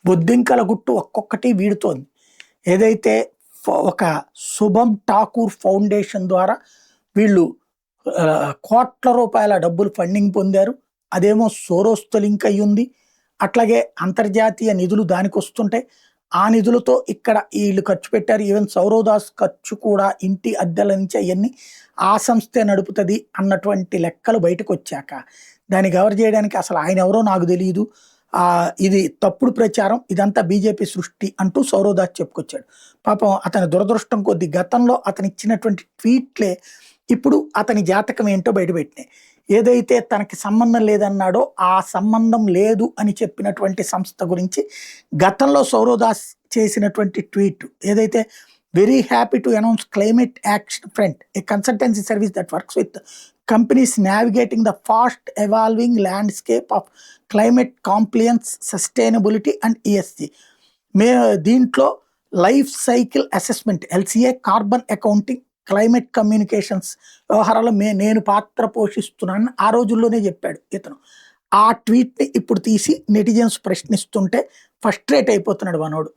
బొద్దింకల గుట్టు ఒక్కొక్కటి వీడుతోంది. ఏదైతే ఒక శుభం ఠాకూర్ ఫౌండేషన్ ద్వారా వీళ్ళు కోట్ల రూపాయల డబ్బులు ఫండింగ్ పొందారు. అదేమో సోరోస్తో లింక్ అయ్యింది. అట్లాగే అంతర్జాతీయ నిధులు దానికి వస్తుంటాయి. ఆ నిధులతో ఇక్కడ వీళ్ళు ఖర్చు పెట్టారు. ఈవెన్ సౌరవ్ దాస్ ఖర్చు కూడా ఇంటి అద్దెల నుంచి అవన్నీ ఆ సంస్థే నడుపుతుంది అన్నటువంటి లెక్కలు బయటకు వచ్చాక దాన్ని కవర్ చేయడానికి అసలు ఆయన ఎవరో నాకు తెలియదు, ఇది తప్పుడు ప్రచారం, ఇదంతా బీజేపీ సృష్టి అంటూ సౌరవ్ దాస్ చెప్పుకొచ్చాడు. పాపం అతని దురదృష్టం కొద్ది గతంలో అతను ఇచ్చినటువంటి ట్వీట్లే ఇప్పుడు అతని జాతకం ఏంటో బయటపెట్టినాయి. ఏదైతే తనకి సంబంధం లేదన్నాడో ఆ సంబంధం లేదు అని చెప్పినటువంటి సంస్థ గురించి గతంలో సౌరవ్ దాస్ చేసినటువంటి ట్వీట్ ఏదైతే very happy to announce climate action front, a consultancy service that works with companies navigating the fast evolving landscape of climate compliance, sustainability and ESG. దీంట్లో life cycle assessment, LCA, carbon accounting, climate communications వ్యవహారాల్లో నేను పాత్ర పోషిస్తున్నానని ఆ రోజుల్లోనే చెప్పాడు ఇతను. ఆ ట్వీట్ని ఇప్పుడు తీసి నెటిజన్స్ ప్రశ్నిస్తుంటే ఫ్రస్ట్రేట్ అయిపోతున్నాడు మనోడు.